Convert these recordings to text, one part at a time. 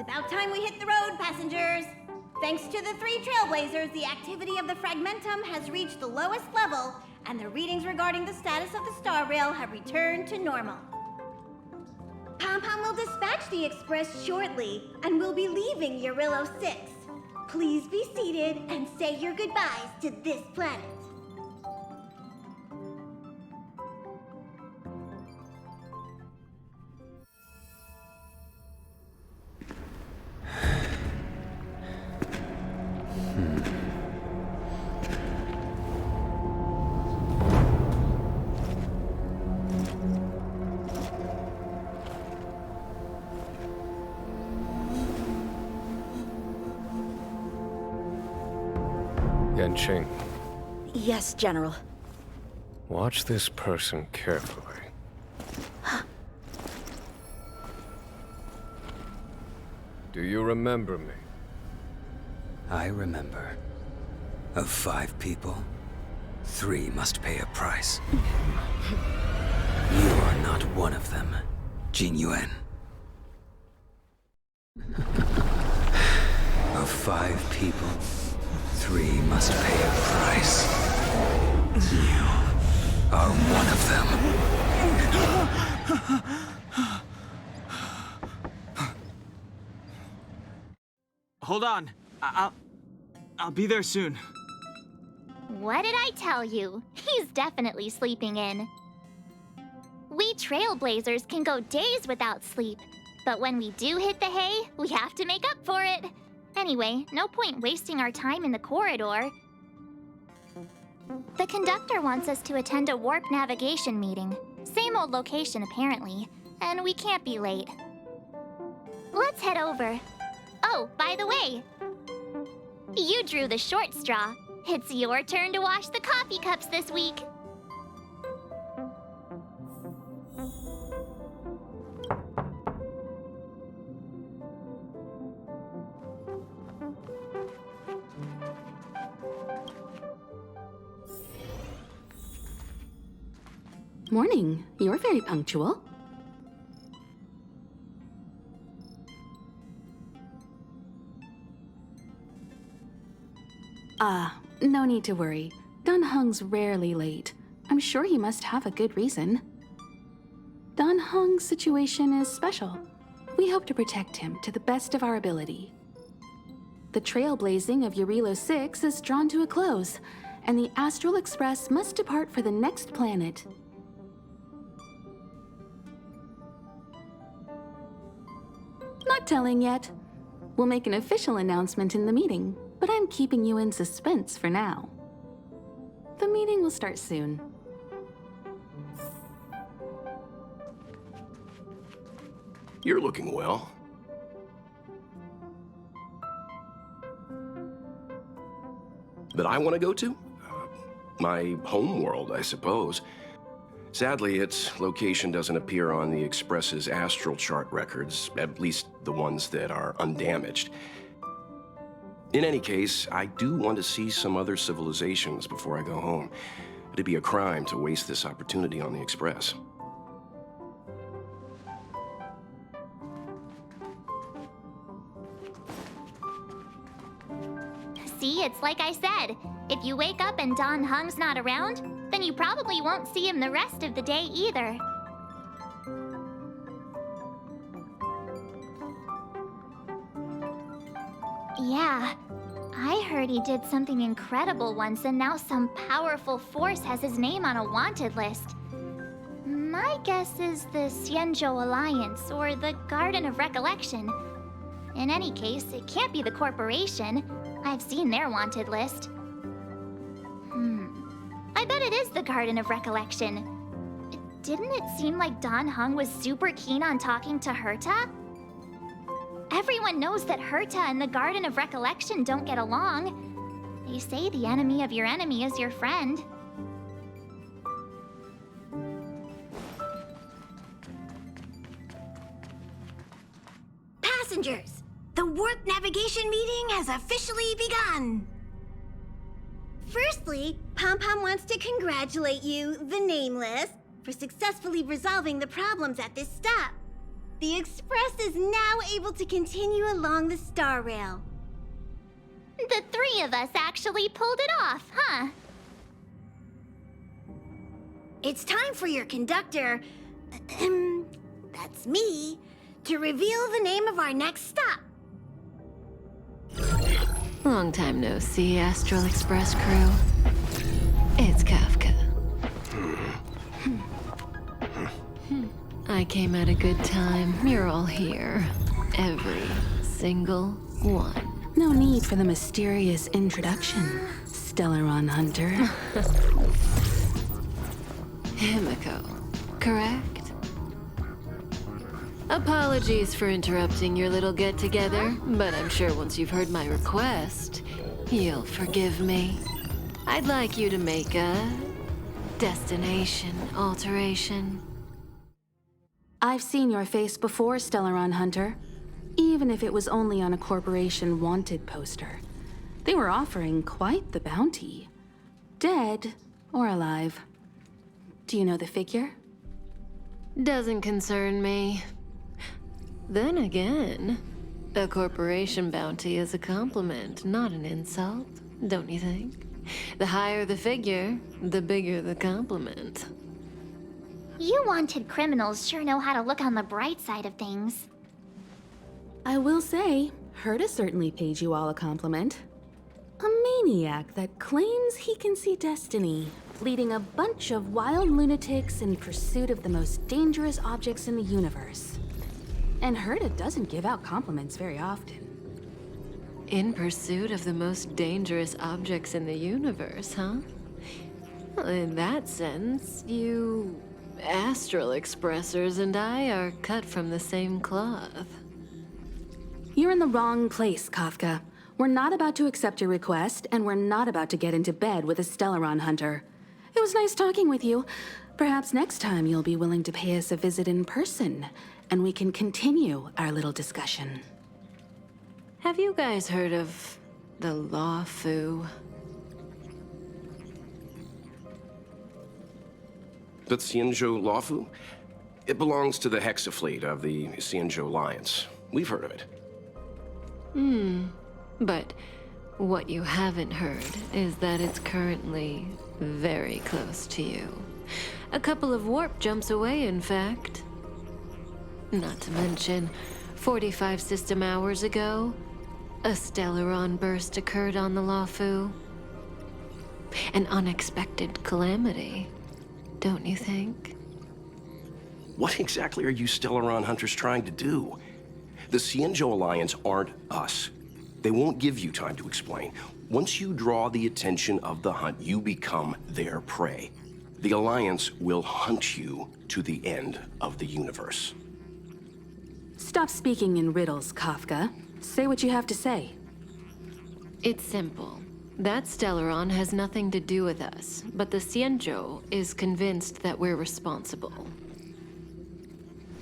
About time we hit the road, passengers. Thanks to the 3 trailblazers, the activity of the fragmentum has reached the lowest level, and the readings regarding the status of the star rail have returned to normal. Pom-Pom will dispatch the express shortly, and we'll be leaving Eurillo 6. Please be seated and say your goodbyes to this planet. Yanqing, Yes, General. watch this person carefully. Do you remember me? I remember. Of 5 people, 3 must pay a price. You are not one of them, Jin Yuan. Of 5 people, 3 must pay a price. You are one of them. Hold on. I'll be there soon. What did I tell you? He's definitely sleeping in. We trailblazers can go days without sleep, but when we do hit the hay, we have to make up for it. Anyway, no point wasting our time in the corridor. The conductor wants us to attend a warp navigation meeting. Same old location, apparently, and we can't be late. Let's head over. Oh, by the way, you drew the short straw. It's your turn to wash the coffee cups this week. Morning. You're very punctual. No need to worry. Dan Heng's rarely late. I'm sure he must have a good reason. Dan Heng's situation is special. We hope to protect him to the best of our ability. The trailblazing of Eurillo 6 is drawn to a close, and the Astral Express must depart for the next planet. Not telling yet. We'll make an official announcement in the meeting, but I'm keeping you in suspense for now. The meeting will start soon. You're looking well. That I want to go to? My home world, I suppose. Sadly, its location doesn't appear on the Express's astral chart records, at least the ones that are undamaged. In any case, I do want to see some other civilizations before I go home. It'd be a crime to waste this opportunity on the Express. See, it's like I said. If you wake up and Dan Heng's not around, then you probably won't see him the rest of the day either. Yeah, I heard he did something incredible once, and now some powerful force has his name on a wanted list. My guess is the Xianzhou Alliance, or the Garden of Recollection. In any case, it can't be the corporation. I've seen their wanted list. I bet it is the Garden of Recollection. Didn't it seem like Dan Heng was super keen on talking to Herta? Everyone knows that Herta and the Garden of Recollection don't get along. They say the enemy of your enemy is your friend. Passengers, the warp navigation meeting has officially begun. Firstly, Pom-Pom wants to congratulate you, the Nameless, for successfully resolving the problems at this stop. The Express is now able to continue along the Star Rail. The three of us actually pulled it off, huh? It's time for your conductor, that's me, to reveal the name of our next stop. Long time no see, Astral Express crew. It's Kafka. I came at a good time. You're all here. Every single one. No need for the mysterious introduction, Stellaron Hunter. Himiko, correct? Apologies for interrupting your little get-together, but I'm sure once you've heard my request, you'll forgive me. I'd like you to make a destination alteration. I've seen your face before, Stellaron Hunter. Even if it was only on a corporation wanted poster. They were offering quite the bounty. Dead or alive. Do you know the figure? Doesn't concern me. Then again, a corporation bounty is a compliment, not an insult, don't you think? The higher the figure, the bigger the compliment. You wanted criminals sure know how to look on the bright side of things. I will say, Herta certainly paid you all a compliment. A maniac that claims he can see destiny, leading a bunch of wild lunatics in pursuit of the most dangerous objects in the universe. And Herta doesn't give out compliments very often. In pursuit of the most dangerous objects in the universe, huh? Well, in that sense, you Astral Expressers and I are cut from the same cloth. You're in the wrong place, Kafka. We're not about to accept your request, and we're not about to get into bed with a Stellaron Hunter. It was nice talking with you. Perhaps next time you'll be willing to pay us a visit in person, and we can continue our little discussion. Have you guys heard of the Law Fu? The Xianzhou Lawfu? It belongs to the Hexafleet of the Xianzhou Alliance. We've heard of it. But what you haven't heard is that it's currently very close to you. A couple of warp jumps away, in fact. Not to mention, 45 system hours ago, a Stellaron burst occurred on the Lawfu. An unexpected calamity, don't you think? What exactly are you Stellaron hunters trying to do? The Xianzhou Alliance aren't us. They won't give you time to explain. Once you draw the attention of the hunt, you become their prey. The Alliance will hunt you to the end of the universe. Stop speaking in riddles, Kafka. Say what you have to say. It's simple. That Stellaron has nothing to do with us, but the Xianzhou is convinced that we're responsible.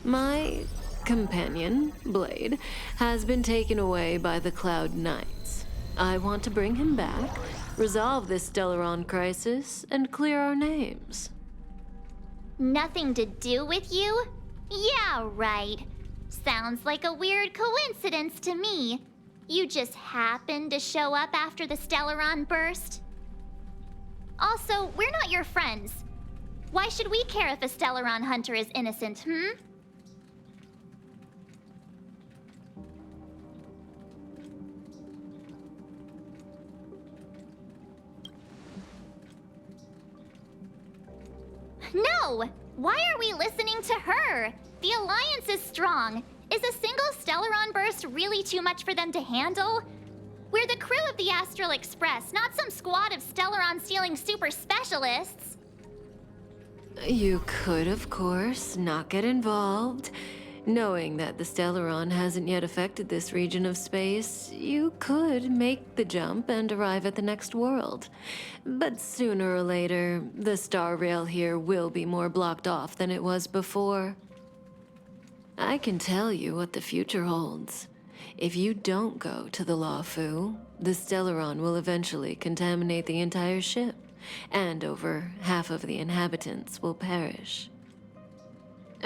My companion, Blade, has been taken away by the Cloud Knights. I want to bring him back, resolve this Stellaron crisis, and clear our names. Nothing to do with you? Yeah, right. Sounds like a weird coincidence to me. You just happened to show up after the Stellaron burst? Also, we're not your friends. Why should we care if a Stellaron hunter is innocent, No! Why are we listening to her? The Alliance is strong. Is a single Stellaron burst really too much for them to handle? We're the crew of the Astral Express, not some squad of Stellaron-stealing super specialists. You could, of course, not get involved. Knowing that the Stellaron hasn't yet affected this region of space, you could make the jump and arrive at the next world. But sooner or later, the star rail here will be more blocked off than it was before. I can tell you what the future holds. If you don't go to the Lawfu, the Stellaron will eventually contaminate the entire ship, and over half of the inhabitants will perish.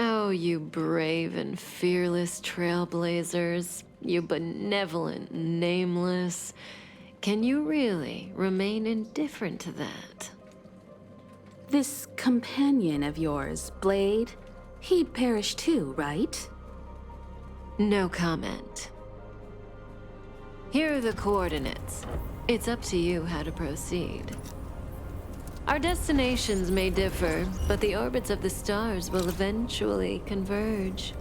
Oh, you brave and fearless trailblazers. You benevolent nameless. Can you really remain indifferent to that? This companion of yours, Blade, he'd perish too, right? No comment. Here are the coordinates. It's up to you how to proceed. Our destinations may differ, but the orbits of the stars will eventually converge.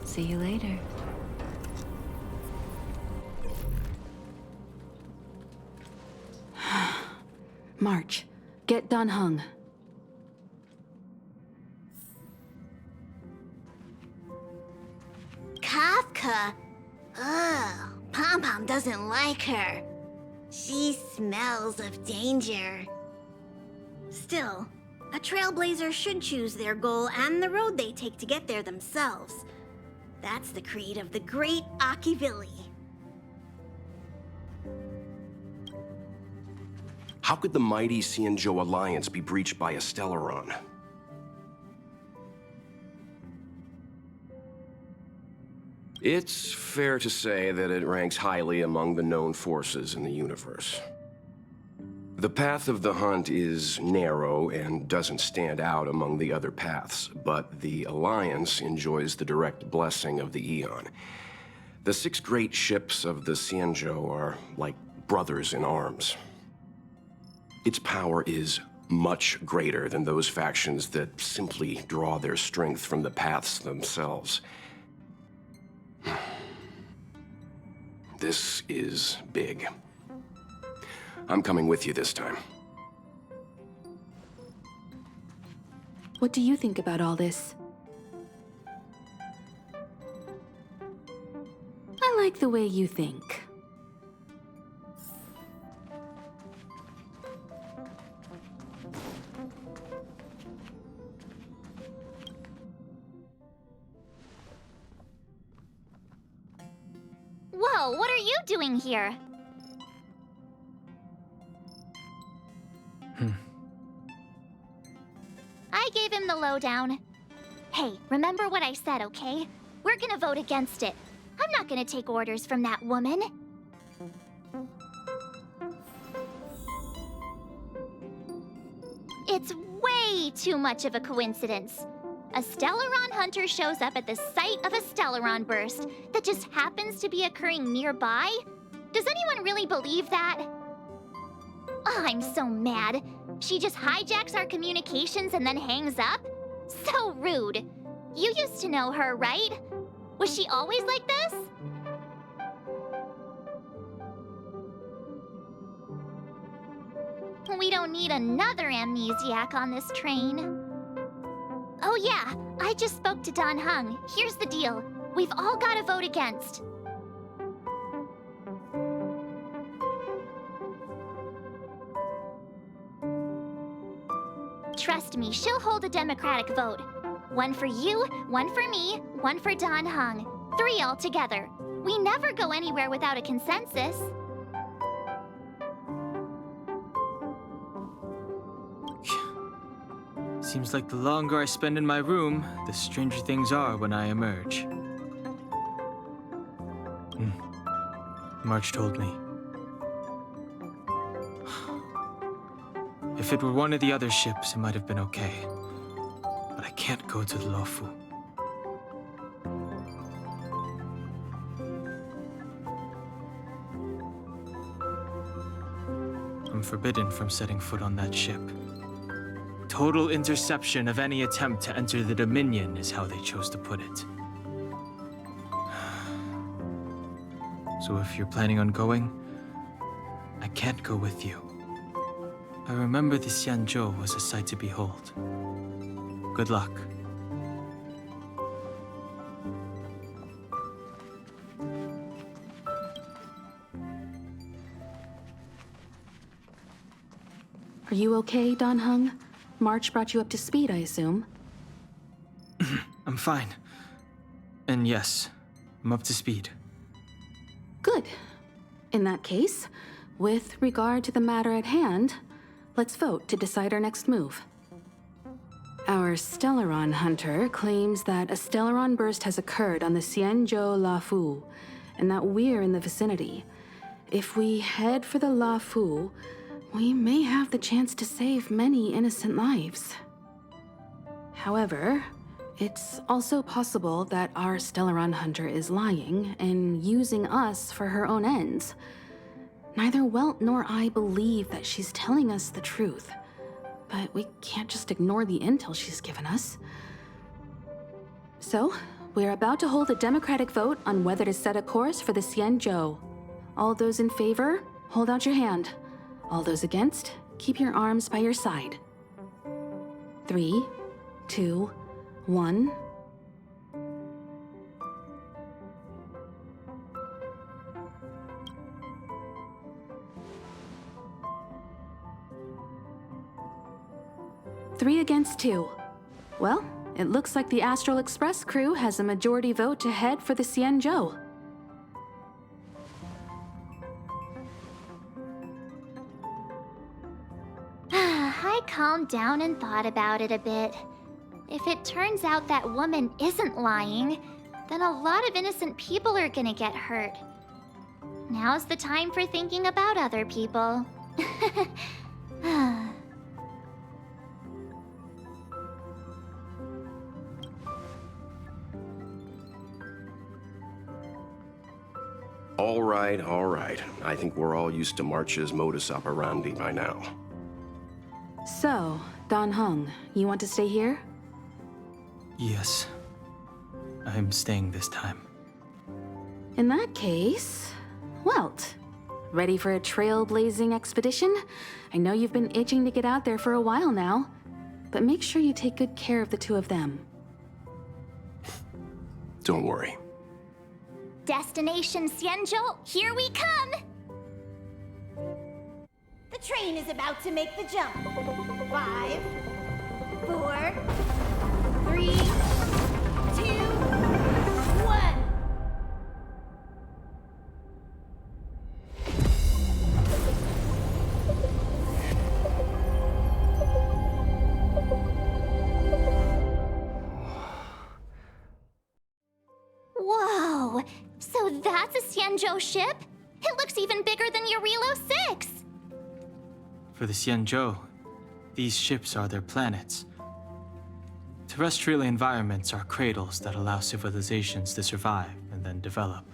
See you later. March, get Dan Heng. Kafka? Ugh, Pom-Pom doesn't like her. She smells of danger. Still, a trailblazer should choose their goal and the road they take to get there themselves. That's the creed of the great Akivilli. How could the mighty Xianzhou Alliance be breached by a Stellaron? It's fair to say that it ranks highly among the known forces in the universe. The path of the hunt is narrow and doesn't stand out among the other paths, but the Alliance enjoys the direct blessing of the Aeon. The 6 great ships of the Xianzhou are like brothers in arms. Its power is much greater than those factions that simply draw their strength from the paths themselves. This is big. I'm coming with you this time. What do you think about all this? I like the way you think. Whoa, what are you doing here? I gave him the lowdown. Hey, remember what I said, okay? We're gonna vote against it. I'm not gonna take orders from that woman. It's way too much of a coincidence. A Stellaron hunter shows up at the site of a Stellaron burst that just happens to be occurring nearby? Does anyone really believe that? Oh, I'm so mad. She just hijacks our communications and then hangs up? So rude. You used to know her, right? Was she always like this? We don't need another amnesiac on this train. Oh yeah, I just spoke to Dan Heng. Here's the deal. We've all got to vote against. Trust me, she'll hold a democratic vote. One for you, one for me, one for Dan Heng. 3 altogether. We never go anywhere without a consensus. Seems like the longer I spend in my room, the stranger things are when I emerge. March told me. If it were one of the other ships, it might have been okay. But I can't go to the Luofu. I'm forbidden from setting foot on that ship. Total interception of any attempt to enter the Dominion is how they chose to put it. So if you're planning on going, I can't go with you. I remember the Xianzhou was a sight to behold. Good luck. Are you okay, Dan Heng? March brought you up to speed, I assume. I'm fine. And yes, I'm up to speed. Good. In that case, with regard to the matter at hand, let's vote to decide our next move. Our Stellaron hunter claims that a Stellaron burst has occurred on the Xianzhou La Fu, and that we're in the vicinity. If we head for the La Fu, we may have the chance to save many innocent lives. However, it's also possible that our Stellaron hunter is lying and using us for her own ends. Neither Welt nor I believe that she's telling us the truth, but we can't just ignore the intel she's given us. So, we're about to hold a democratic vote on whether to set a course for the Xianzhou. All those in favor, hold out your hand. All those against, keep your arms by your side. 3, 2, 1. Three against 2. Well, it looks like the Astral Express crew has a majority vote to head for the Xianzhou. I calmed down and thought about it a bit. If it turns out that woman isn't lying, then a lot of innocent people are gonna get hurt. Now's the time for thinking about other people. All right, all right. I think we're all used to March's modus operandi by now. So, Dan Heng, you want to stay here? Yes. I'm staying this time. In that case, Welt, ready for a trailblazing expedition? I know you've been itching to get out there for a while now, but make sure you take good care of the two of them. Don't worry. Destination Xianzhou, here we come! The train is about to make the jump. 5, 4, 3, 2, 1. Whoa! So that's a Xianzhou ship? It looks even bigger than Eurilo 6! For the Xianzhou, these ships are their planets. Terrestrial environments are cradles that allow civilizations to survive and then develop.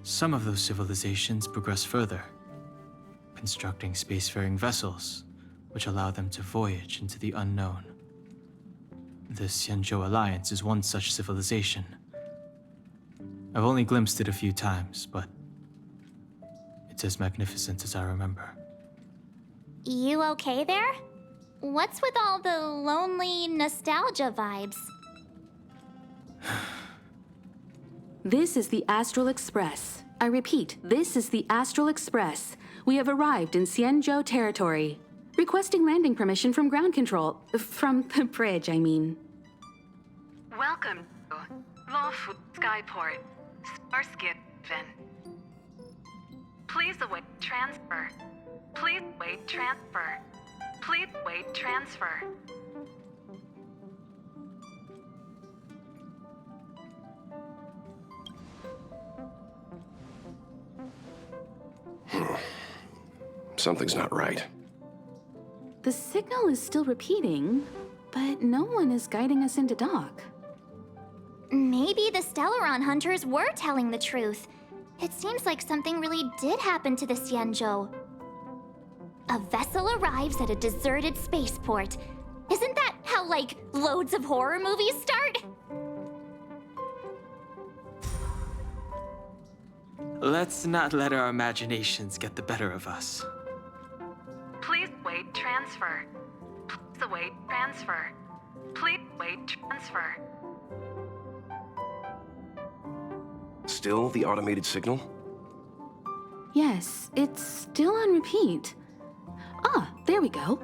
Some of those civilizations progress further, constructing spacefaring vessels, which allow them to voyage into the unknown. The Xianzhou Alliance is one such civilization. I've only glimpsed it a few times, but it's as magnificent as I remember. You okay there? What's with all the lonely nostalgia vibes? This is the Astral Express. I repeat, this is the Astral Express. We have arrived in Xianzhou territory. Requesting landing permission from ground control. From the bridge, I mean. Welcome to Lawful Skyport, Starsky Vin. Please await transfer. Please wait transfer. Please wait transfer. Something's not right. The signal is still repeating, but no one is guiding us into dock. Maybe the Stellaron hunters were telling the truth. It seems like something really did happen to the Xianzhou. A vessel arrives at a deserted spaceport. Isn't that how, like, loads of horror movies start? Let's not let our imaginations get the better of us. Please wait transfer. Please await transfer. Please wait transfer. Still the automated signal? Yes, it's still on repeat. Ah, there we go.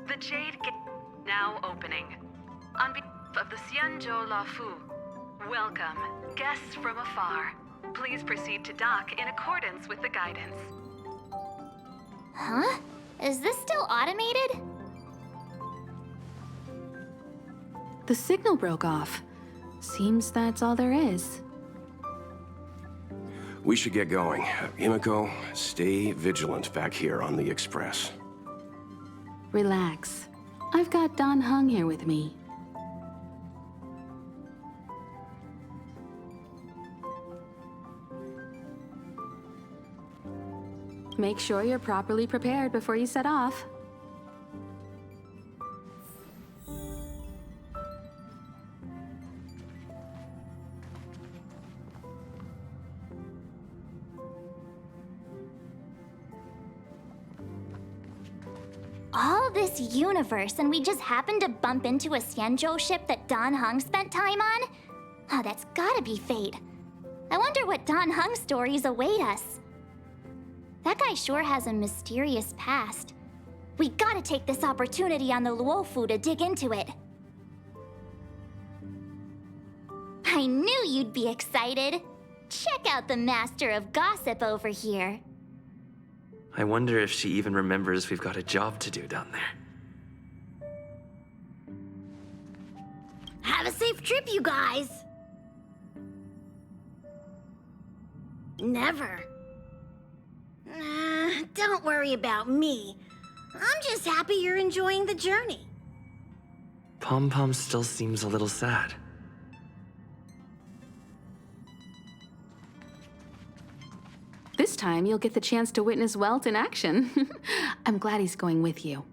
The Jade Gate now opening. On behalf of the Xianzhou La Fu, welcome, guests from afar. Please proceed to dock in accordance with the guidance. Huh? Is this still automated? The signal broke off. Seems that's all there is. We should get going. Himiko, stay vigilant back here on the Express. Relax. I've got Dan Heng here with me. Make sure you're properly prepared before you set off. All this universe, and we just happened to bump into a Xianzhou ship that Dan Heng spent time on? Oh, that's gotta be fate. I wonder what Dan Heng's stories await us. That guy sure has a mysterious past. We gotta take this opportunity on the Luofu to dig into it. I knew you'd be excited. Check out the master of gossip over here. I wonder if she even remembers we've got a job to do down there. Have a safe trip, you guys. Never. Don't worry about me. I'm just happy you're enjoying the journey. Pom Pom still seems a little sad. This time, you'll get the chance to witness Welt in action. I'm glad he's going with you.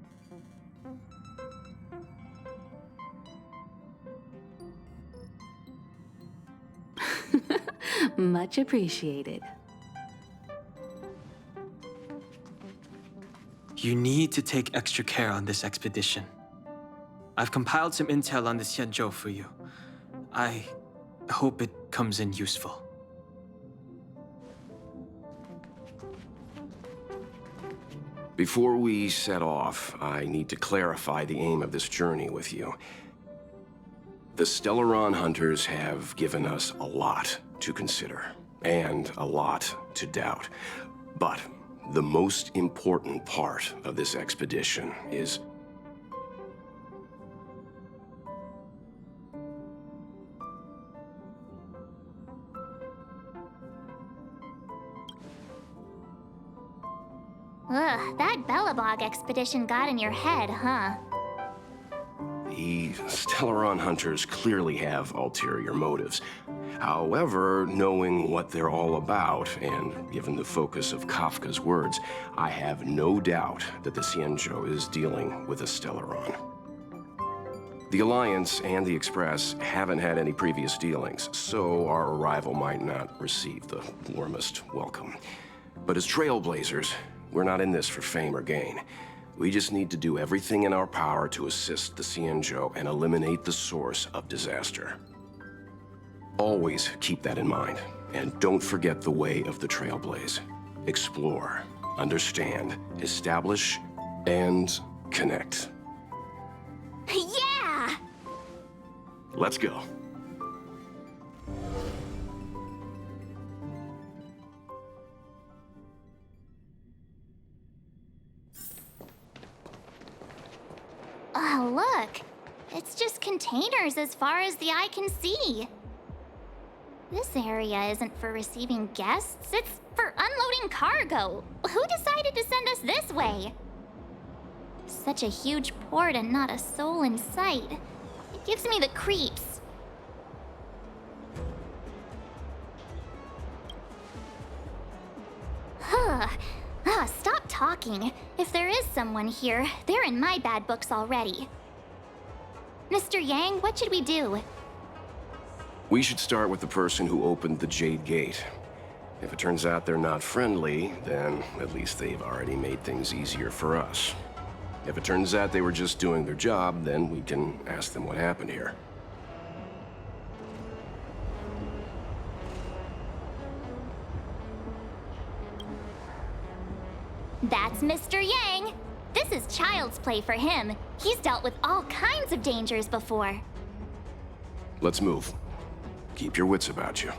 Much appreciated. You need to take extra care on this expedition. I've compiled some intel on the Xianzhou for you. I hope it comes in useful. Before we set off, I need to clarify the aim of this journey with you. The Stellaron hunters have given us a lot to consider, and a lot to doubt. But the most important part of this expedition is... Ugh, that Bellabog expedition got in your head, huh? The Stellaron hunters clearly have ulterior motives. However, knowing what they're all about, and given the focus of Kafka's words, I have no doubt that the Xianzhou is dealing with a Stellaron. The Alliance and the Express haven't had any previous dealings, so our arrival might not receive the warmest welcome. But as trailblazers, we're not in this for fame or gain. We just need to do everything in our power to assist the Xianzhou and eliminate the source of disaster. Always keep that in mind, and don't forget the way of the Trailblaze. Explore, understand, establish, and connect. Yeah! Let's go. Oh, look. It's just containers as far as the eye can see. This area isn't for receiving guests, it's for unloading cargo. Who decided to send us this way? Such a huge port and not a soul in sight. It gives me the creeps. Stop talking. If there is someone here, they're in my bad books already. Mr. Yang, what should we do? We should start with the person who opened the Jade Gate. If it turns out they're not friendly, then at least they've already made things easier for us. If it turns out they were just doing their job, then we can ask them what happened here. That's Mr. Yang. This is child's play for him. He's dealt with all kinds of dangers before. Let's move. Keep your wits about you.